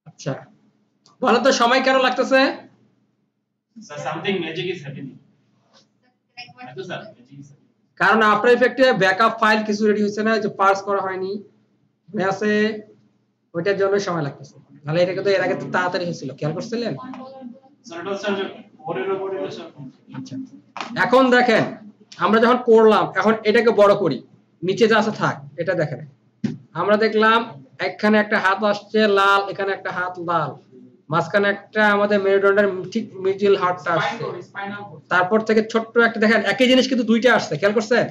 আচ্ছা, বলো তো সময় কেন লাগতেছে, something magic is happening. Sir, magic is happening. কারণ আফটার ইফেক্টে ব্যাকআপ ফাইল কিছু রেডি হচ্ছে না, যে পার্স করা হয়নি, আছে ওইটার জন্য সময় লাগতেছে। তাহলে এটা কিন্তু এর আগে তো তাড়াতাড়ি হয়েছিল, খেয়াল করছিলেন। Sir, it was sir, পরের উপরে sir. আচ্ছা, এখন দেখেন আমরা যখন করলাম, এখন এটাকে বড় করি, নিচে যা আছে থাক, এটা দেখেন। আমরা দেখলাম এখানে একটা হাত আসছে লাল, এখানে একটা হাত লাল, মাঝখানে একটা আমাদের মেরুদণ্ডের ঠিক মিডল হাতটা আসছে। তারপর থেকে ছোট্ট একটা দেখেন একই জিনিস কিন্তু দুইটা আসছে, খেয়াল করছেন?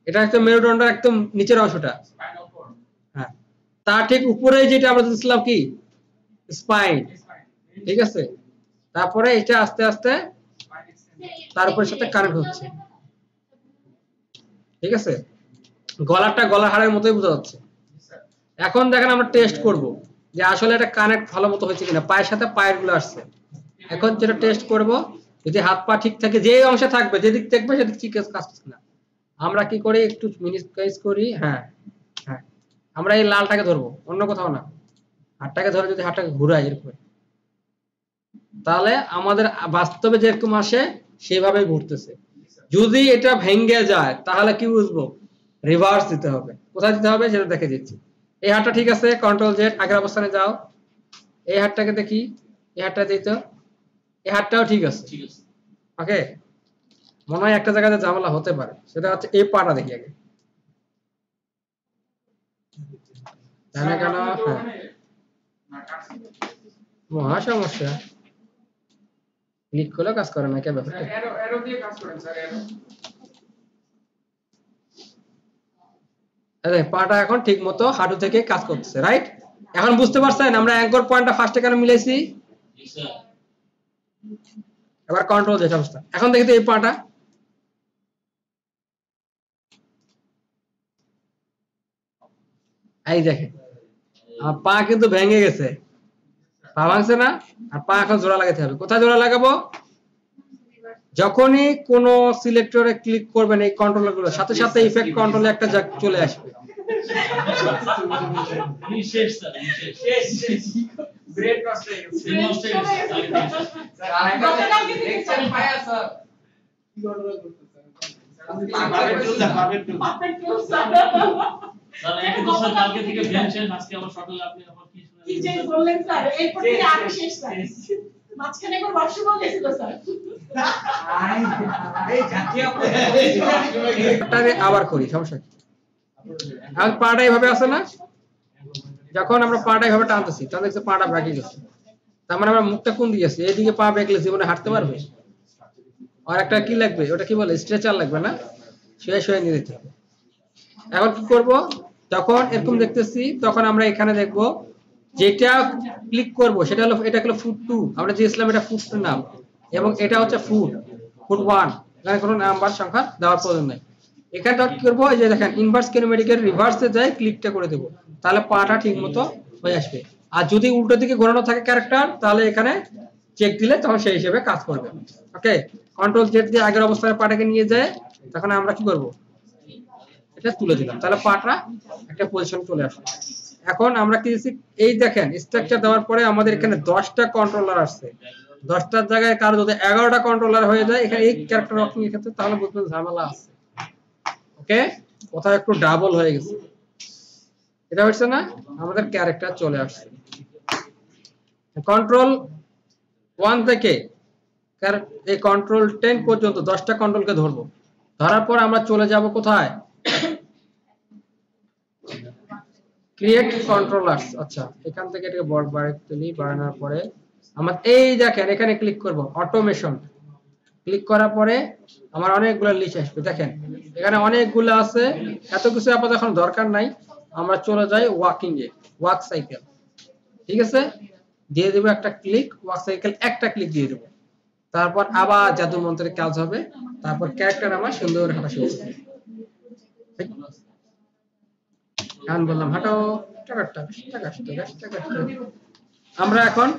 এটা একটা মেরুদণ্ডের একদম নিচের অংশটা, হ্যাঁ, তার ঠিক উপরে যেটা আমরা দেখছিলাম কি স্পাইন, ঠিক আছে। তারপরে এটা আস্তে আস্তে তার উপরের সাথে কানেক্ট হচ্ছে, ঠিক আছে। গলাটা গলা হাড়ের মতোই বোঝা যাচ্ছে। এখন দেখেন আমরা টেস্ট করব যে আসলে এটা কানেক্ট ভালো মতো হয়েছে কিনা, পায়ের সাথে পায়ের গুলো আসছে। এখন যেটা টেস্ট করব, যদি হাত পা ঠিক থাকে, যে অংশে থাকবে যেদিক থাকবে সেদিক ঠিক কাজ করছে না। আমরা কি করি একটু মিনিমাইজ করি, হ্যাঁ হ্যাঁ, আমরা এই লালটাকে ধরবো, অন্য কোথাও না। হাতটাকে ধরে যদি হাতটাকে ঘুরাই এরকম, তাহলে আমাদের বাস্তবে যেরকম আসে সেভাবেই ঘুরতেছে। যদি এটা ভেঙে যায় তাহলে কি বুঝবো? রিভার্স দিতে হবে। কোথায় দিতে হবে সেটা দেখে দিচ্ছি। এই হাতটা ঠিক আছে, কন্ট্রোল জেড, আগের অবস্থানে যাও। এই হাতটাকে দেখি, এই হাতটা দিই তো, এই হাতটাও ঠিক আছে। ওকে, মনে হয় একটা জায়গাতে ঝামেলা হতে পারে, সেটা হচ্ছে এই পাটা দেখি আগে। জানা কেন? হ্যাঁ, মহা সমস্যা, ক্লিক করলে কাজ করে না, কে ব্যাপারটা? এরো দিয়ে কাজ করেন স্যার, এরো। আরে পাটা এখন ঠিক মতো হাঁটু থেকে কাজ করতেছে, রাইট? এখন বুঝতে পারছেন আমরা অ্যাঙ্কর পয়েন্টটা ফার্স্টে কেন মিলাইছি? এবার কন্ট্রোল যে অবস্থা, এখন দেখি তো এই পাটা, এই দেখেন আমার পা কিন্তু ভেঙে গেছে, পা ভাঙছে না? আর পা এখন জোড়া লাগাতে হবে। কোথায় জোড়া লাগাবো? যখনই কোন সিলেক্টরে ক্লিক করবেন এই কন্ট্রোলার গুলো সাথে সাথে ইফেক্ট কন্ট্রোলে একটা চলে আসবে। ব্রেক নষ্ট হয়ে গেছে। স্যার আরেকটা দেখছেন পায়া স্যার কি গন্ডগোল করতেছেন? স্যার এক বছর কালকে থেকে ব্যায়াম শেষ, আজকে আবার সকালে আপনি আবার কি শুনেন? কি চেঞ্জ বললেন স্যার? এরপর থেকে আগে শেষ স্যার। মাঝখানে একবার ওয়াশরুমও গেছিল স্যার। এই জাতীয় এটাকে আবার করি, সমস্যা কি? এখন পাটা এইভাবে আছে না? যখন আমরা পাটা এইভাবে টানতেছি তখন দেখছি পাটা বেঁকে গেছে। তার মানে আমরা মুখটা কোন দিকে আছে? এইদিকে পা বেঁকলে জীবনে হাঁটতে পারবে? আর একটা কি লাগবে, ওটা কি বলে, স্ট্রেচার লাগবে না? শুয়ে শুয়ে নিয়ে দিতে হবে। এখন কি করব? যখন এরকম দেখতেছি তখন আমরা এখানে দেখব যেটা ক্লিক করব সেটা হলো, এটা হলো ফুট 2, আমরা যে ইসলাম এটা ফুট 2 নাম, এবং এটা হচ্ছে ফুট 1। এখানে কোনো নাম্বার সংখ্যা দেওয়ার প্রয়োজন নাই। এখানটা কি করব, এই যে দেখেন ইনভার্স কিনেমেটিকের রিভার্সে যাই ক্লিকটা করে দেব, তাহলে পাটা ঠিকমতো হয়ে আসবে। আর যদি উল্টো দিকে ঘোরানো থাকে ক্যারেক্টার, তাহলে এখানে চেক দিলে তখন সেই হিসেবে কাজ করবে। ওকে, কন্ট্রোল জেড দিয়ে আগের অবস্থায় পাটাকে নিয়ে যায়, তখন আমরা কি করব? এটা তুলে দিলাম, তাহলে পাটা একটা পজিশন চলে আসলো। এখন আমরা কি দিচ্ছি, এই দেখেন স্ট্রাকচার দেওয়ার পরে আমাদের এখানে 10টা কন্ট্রোলার আসছে। 10টার জায়গায় কারো যদি 11টা কন্ট্রোলার হয়ে যায় এখানে এই ক্যারেক্টার অপশন ক্ষেত্রে, তাহলে বুঝবেন ঝামেলা আছে। ওকে, কোথাও একটু ডাবল হয়ে গেছে, এটা হচ্ছে না, আমাদের ক্যারেক্টার চলে আসছে। কন্ট্রোল 1 থেকে এই কন্ট্রোল 10 পর্যন্ত 10টা কন্ট্রোলকে ধরবো। ধরার পর আমরা চলে যাব কোথায়? Create controllers. আচ্ছা, এখান থেকে এটাকে বাড়ানোর পরে আমরা এই দেখেন এখানে ক্লিক করব, অটোমেশন ক্লিক করার পরে আমার অনেকগুলো লিস্ট আসবে। দেখেন এখানে অনেকগুলো আছে, এত কিছু আপাতত এখন দরকার নাই। আমরা চলে যাই ওয়াকিং এ, ওয়াক সাইকেল, ঠিক আছে, দিয়ে দেব একটা ক্লিক, ওয়াক সাইকেল একটা ক্লিক দিয়ে দেব। তারপর আবার জাদু মন্ত্রের কাজ হবে, তারপর ক্যারেক্টার আমার সুন্দর করে হাঁটা শুরু করবে। এখন বললাম হাঁটো, আমরা এখন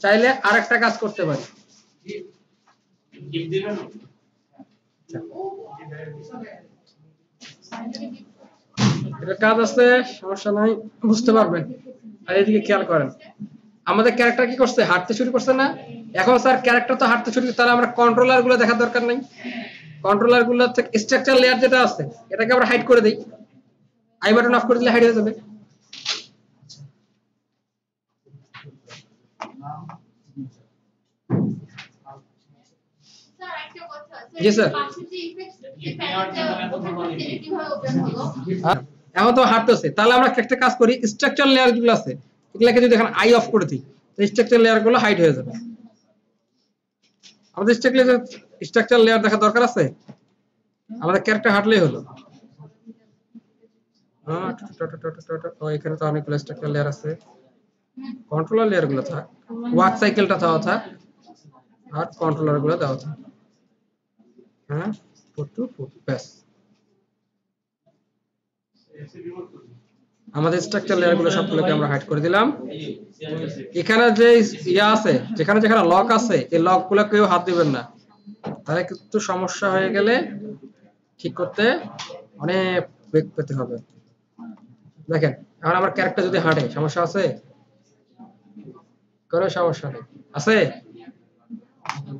চাইলে আরেকটা কাজ করতে পারি। গিফট দিবেন? এটা কাজ আছে, সমস্যা নাই, বুঝতে পারবেন। আর এদিকে খেয়াল করেন, আমাদের ক্যারেক্টার কি করছে? হাঁটতে শুরু করছে না? এখন স্যার ক্যারেক্টার তো হাঁটতে শুরু করছে, তাহলে আমরা কন্ট্রোলার গুলো দেখার দরকার নাই। কন্ট্রোলার গুলো থেকে স্ট্রাকচার লেয়ার যেটা আছে এটাকে আমরা হাইড করে দেই, আই বাটন অফ করে দিলে হাইড হয়ে যাবে। স্যার একটা জি স্যার। এখন তো হাঁটতেছে, তাহলে আমরা একটা কাজ করি, স্ট্রাকচার লেয়ার গুলো আছে এগুলাকে যদি এখন আই অফ করে দিই, তো স্ট্রাকচার লেয়ার গুলো হাইড হয়ে যাবে। আমাদের স্ট্রাকচার লেয়ার দেখা দরকার আছে? আমাদের ক্যারেক্টার হাঁটলেই হলো। এখানে তো অনেকগুলো স্ট্রাকচার লেয়ার আছে, কন্ট্রোলার লেয়ার গুলো থাক, ওয়ার্ক সাইকেলটা দেওয়া থাক, আর কন্ট্রোলার গুলো দেওয়া থাক। হ্যাঁ, ব্যাস। আমাদের স্ট্রাকচার লেয়ার গুলো সবগুলোকে আমরা হাইড করে দিলাম। এখানে যে ইয়া আছে, যেখানে যেখানে লক আছে, এই লক গুলো কেউ হাত দিবেন না, তাহলে কিন্তু সমস্যা হয়ে গেলে ঠিক করতে অনেক বেগ পেতে হবে। দেখেন এখন আমার ক্যারেক্টার যদি হাঁটে, সমস্যা আছে? কোনো সমস্যা নেই, আছে?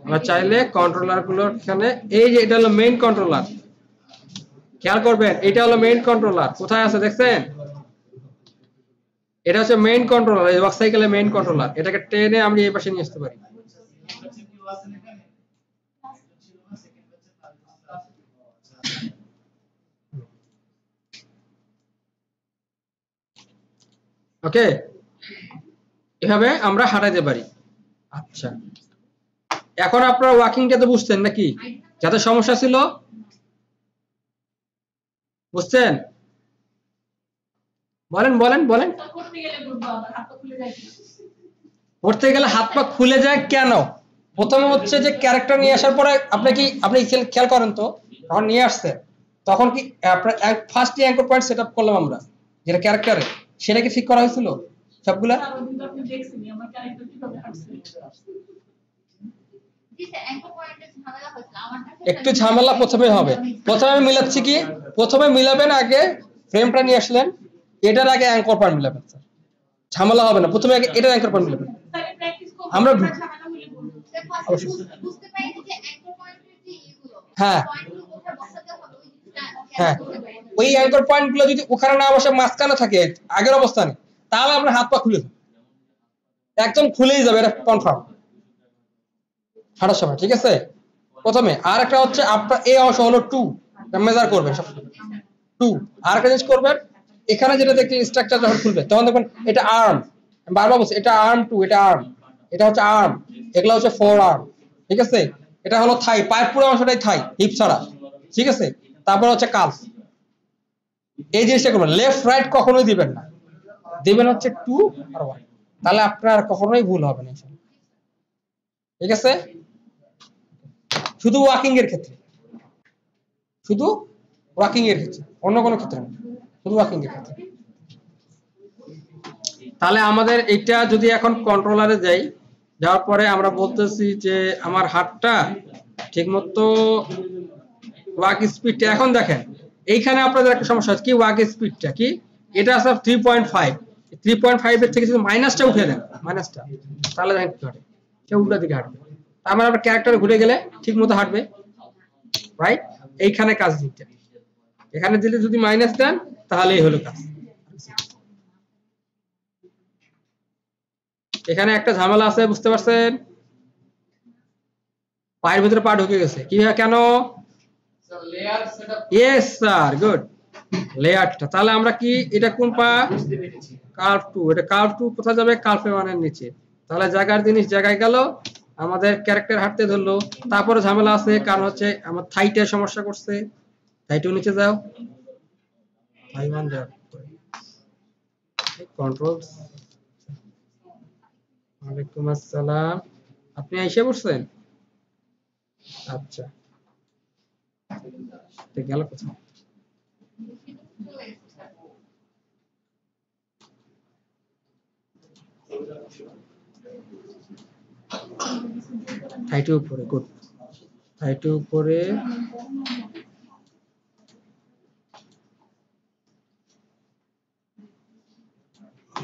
আমরা চাইলে কন্ট্রোলার গুলোর এখানে, এই যে এটা হলো মেইন কন্ট্রোলার, খেয়াল করবেন এটা হলো মেইন কন্ট্রোলার, কোথায় আছে দেখছেন? এটা হচ্ছে মেইন কন্ট্রোলার, এই ওয়ার্ক সাইকেলের মেইন কন্ট্রোলার। এটাকে টেনে আমি এই পাশে নিয়ে আসতে পারি। ওকে, এভাবে আমরা হাঁটাইতে পারি। আচ্ছা, এখন আপনারা ওয়াকিংটা তো বুঝছেন নাকি? যাতে সমস্যা ছিল বুঝছেন? বলেন বলেন বলেন। পড়তে গেলে হাত পা খুলে যায় কেন? প্রথমে হচ্ছে যে ক্যারেক্টার নিয়ে আসার পরে আপনি খেয়াল করেন তো, যখন নিয়ে আসছে তখন কি আপনার ফার্স্ট অ্যাঙ্কর পয়েন্ট সেটআপ করলাম আমরা, যেটা ক্যারেক্টারে, সেটা কি ঠিক করা হয়েছিল সবগুলা? একটু ঝামেলা প্রথমে হবে। প্রথমে মিলাচ্ছি কি, প্রথমে মিলাবেন আগে ফ্রেমটা নিয়ে আসলেন, এটার আগে অ্যাঙ্কর পয়েন্ট মিলাবেন স্যার, ঝামেলা হবে না। প্রথমে আগে এটার অ্যাঙ্কর পয়েন্ট মিলাবেন। আমরা হ্যাঁ হ্যাঁ, ওই অ্যাঙ্কর পয়েন্ট গুলো যদি ওখানে না বসে মাঝখানে থাকে আগের অবস্থানে, তাহলে আপনার হাত পা খুলে একদম খুলেই যাবে, এটা কনফার্ম হাঁটার সময়, ঠিক আছে? প্রথমে আর একটা হচ্ছে আপনার এই অংশ হলো 2, মেজার করবেন সব 2। আর একটা জিনিস করবেন, এখানে যেটা দেখতে স্ট্রাকচার যখন খুলবে তখন দেখবেন এটা আর্ম, বারবার বলছি এটা আর্ম 2, এটা আর্ম, এটা হচ্ছে আর্ম, এগুলা হচ্ছে ফোর আর্ম, ঠিক আছে? এটা হলো থাই, পায়ের পুরো অংশটাই থাই, হিপ ছাড়া, ঠিক আছে? তারপর হচ্ছে কালফ। এই জিনিসটা করবেন, লেফট রাইট কখনোই দিবেন না, দিবেন হচ্ছে 2 আর 1, তাহলে আপনার কখনোই ভুল হবে না, ঠিক আছে? শুধু ওয়াকিং এর ক্ষেত্রে, শুধু ওয়াকিং এর ক্ষেত্রে, অন্য কোনো ক্ষেত্রে না, শুধু ওয়াকিং এর ক্ষেত্রে। তাহলে আমাদের এইটা যদি এখন কন্ট্রোলারে যাই, যাওয়ার পরে আমরা বলতেছি যে আমার হাতটা ঠিকমতো ওয়াক স্পিডটা, এখন দেখেন এইখানে আপনাদের একটা সমস্যা হচ্ছে কি, ওয়াক স্পিডটা কি, এটা আছে 3.5, 3.5 এর থেকে যদি মাইনাসটা উঠে দেন, মাইনাসটা, তাহলে দেখেন কি ঘটে, সে উল্টা দিকে হাঁটবে। তার মানে আপনার ক্যারেক্টার ঘুরে গেলে ঠিক মতো হাঁটবে, রাইট? এইখানে কাজ দিতে, এখানে দিলে যদি মাইনাস দেন তাহলেই হলো কাজ। এখানে একটা ঝামেলা আছে, বুঝতে পারছেন? পায়ের ভিতরে পা ঢুকে গেছে, কি হয় কেন? ইয়েস স্যার, গুড, লেয়ারটা। তাহলে আমরা কি, এটা কোন পা? কার্ভ 2, এটা কার্ভ 2 কোথায় যাবে? কার্ভ 1 এর নিচে। তাহলে জায়গার জিনিস জায়গায় গেল, আমাদের ক্যারেক্টার হাঁটতে ধরলো। তারপরে ঝামেলা আছে, কারণ হচ্ছে আমার থাইটা সমস্যা করছে, থাইটাও নিচে যাও, থাই 1 যাও, কন্ট্রোল। ওয়ালাইকুম আসসালাম, আপনি আইসা পড়ছেন? আচ্ছা, গেল কোথায়? থাইটু উপরে, গুড, থাইটু উপরে।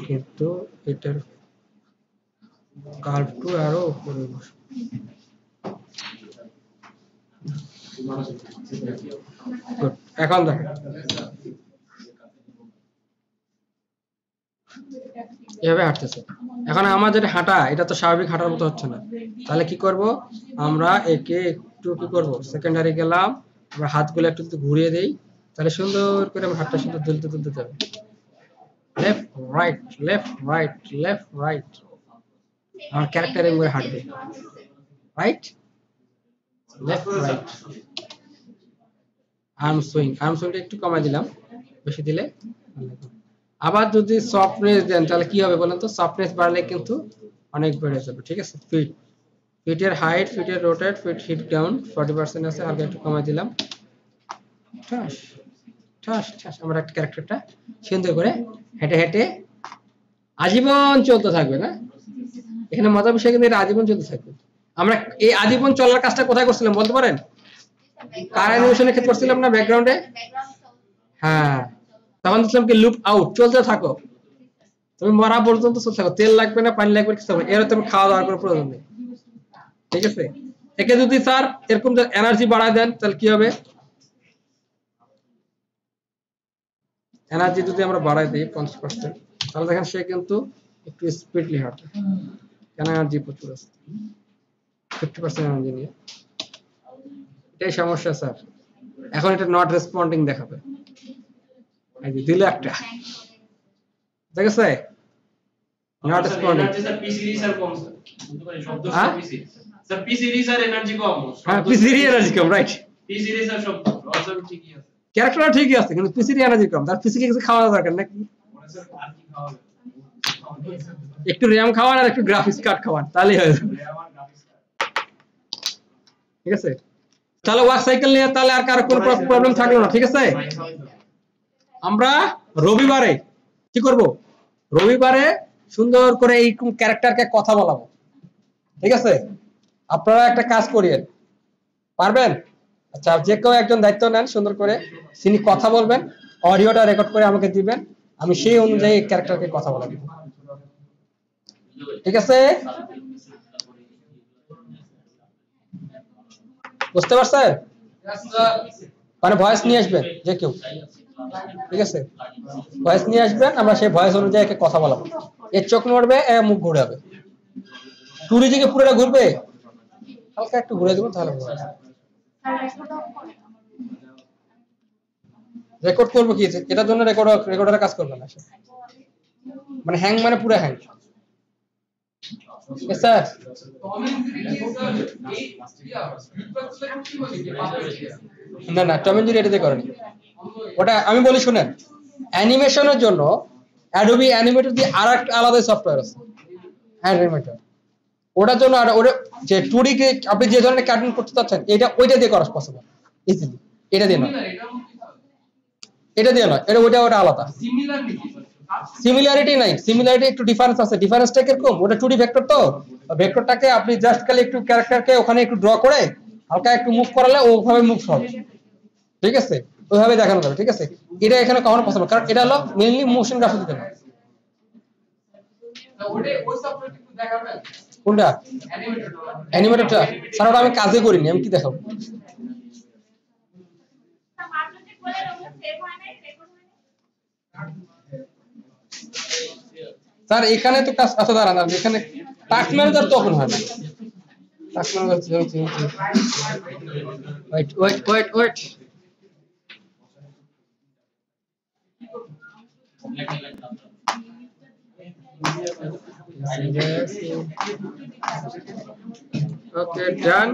কিন্তু এটার কার্ভ 2 আরো উপরে বসে। গুড, এখন দেখেন এভাবে হাঁটতেছে। এখন আমার যেটা হাঁটা, এটা তো স্বাভাবিক হাঁটার মতো হচ্ছে না, তাহলে কি করব আমরা? একে একটু কি করব, সেকেন্ডারি গেলাম, আমরা হাতগুলো একটু একটু ঘুরিয়ে দেই, তাহলে সুন্দর করে আমার হাতটা সুন্দর দুলতে দুলতে যাবে। Left right left right left right, আমার ক্যারেক্টার এভাবে হাঁটবে, রাইট লেফট রাইট। আর্ম সুইংটা একটু কমাই দিলাম, বেশি দিলে ভালো লাগবে। আবার যদি সফটনেস দেন তাহলে কি হবে বলেন তো, সফটনেস বাড়লে কিন্তু অনেক বেড়ে যাবে, ঠিক আছে। ফিটের হাইট, ফিটের রোটেট, ফিট ডাউন 40% আছে, হালকা একটু কমাই দিলাম। ঠাস ঠাস ঠাস, আমরা একটা ক্যারেক্টারটা সুন্দর করে হেঁটে হেঁটে আজীবন চলতে থাকবে না, এখানে মজার বিষয় কিন্তু এটা আজীবন চলতে থাকবে। আমরা এই আজীবন চলার কাজটা কোথায় করছিলাম বলতে পারেন? কার অ্যানিমেশনের ক্ষেত্রে করছিলাম না, ব্যাকগ্রাউন্ডে? হ্যাঁ, তখন দেখলাম কি লুপ আউট, চলতে থাকো, তুমি মরা পর্যন্ত চলতে থাকো, তেল লাগবে না, পানি লাগবে, কিছু হবে, এর তুমি খাওয়া দাওয়ার কোনো প্রয়োজন নেই, ঠিক আছে। একে যদি স্যার এরকম এনার্জি বাড়ায় দেন তাহলে কি হবে, এনার্জি যদি আমরা বাড়াই দিই 50%, তাহলে দেখেন সে কিন্তু একটু স্পিডলি হাঁটে, কেন এনার্জি প্রচুর আছে, 50% এনার্জি নিয়ে। এটাই সমস্যা স্যার, এখন এটা নট রেসপন্ডিং দেখাবে, এই যে দিলে একটা দেখেছে not responding. Energy sir P series আর কম স্যার, বুঝতে পারি শব্দ P series sir, P series আর এনার্জি কম, হ্যাঁ পিসির এনার্জি কম, রাইট। পি সিরিজ আর শব্দ সব ঠিকই আছে, ক্যারেক্টার ঠিকই আছে, কিন্তু পিসির এনার্জি কম, তার পিসিকে কিছু খাওয়া দরকার নাকি, ওরা স্যার আর কি খাওয়া হবে, একটু র্যাম খাওয়ান আর একটু গ্রাফিক্স কার্ড খাওয়ান, তাহলেই হয়ে যাবে, আমার গ্রাফিক্স ঠিক আছে। তাহলে ওয়ার্ক সাইকেল নিয়ে তাহলে আর কারো কোনো প্রবলেম থাকলো না, ঠিক আছে। আমরা রবিবারে কি করব, রবিবারে সুন্দর করে এই ক্যারেক্টারকে কথা বলাবো, ঠিক আছে। আপনারা একটা কাজ করিয়েন, পারবেন? আচ্ছা, যে কেউ একজন দায়িত্ব নেন, সুন্দর করে তিনি কথা বলবেন, অডিওটা রেকর্ড করে আমাকে দিবেন, আমি সেই অনুযায়ী ক্যারেক্টারকে কথা বলাবো, ঠিক আছে। বুঝতে পারছেন? মানে ভয়েস নিয়ে আসবেন যে কেউ, ঠিক আছে, ভয়েস নিয়ে আসবেন, আমরা সেই ভয়েস অনুযায়ী একে কথা বলাবো। এর চোখ নড়বে, মুখ ঘুরাবে, টুরি দিকে পুরোটা ঘুরবে, হালকা একটু ঘুরে দেবো তাহলে রেকর্ড করবো কি, এটার জন্য রেকর্ডারের কাজ করবে না, মানে হ্যাং মানে পুরো হ্যাং, স্যার। না না, টম এন্ড জেরি এটাতে করেনি, ওটা আমি বলি শুনেন, অ্যানিমেশনের জন্য অ্যাডোবি অ্যানিমেটর দিয়ে আরেকটা আলাদা সফটওয়্যার আছে, অ্যানিমেটর, ওটার জন্য আর ওটা যে 2D কে আপনি যে ধরনের কার্টুন করতে চাচ্ছেন এটা ওইটা দিয়ে করা পসিবল ইজিলি, এটা দিয়ে না, এটা দিয়ে না, এটা ওটা আলাদা, সিমিলারিটি নাই, সিমিলারিটি একটু ডিফারেন্স আছে, ডিফারেন্সটা কিরকম, ওটা 2D ভেক্টর, তো ভেক্টরটাকে আপনি জাস্ট খালি একটু ক্যারেক্টারকে ওখানে একটু ড্র করে হালকা একটু মুভ করালে ওভাবে মুভ হবে, ঠিক আছে, ওইভাবে দেখানো যাবে, ঠিক আছে। এটা এখানে কখনো পসিবল, কারণ এটা হলো মেইনলি মোশন গ্রাফিক্স দিতে না। কোনটা অ্যানিমেটরটা? স্যার ওটা আমি কাজে করিনি, আমি কি দেখাবো স্যার, এখানে তো কাজ আছে, দাঁড়ান এখানে টাস্ক ম্যানেজার তো ওপেন হয় না, task manager wait okay done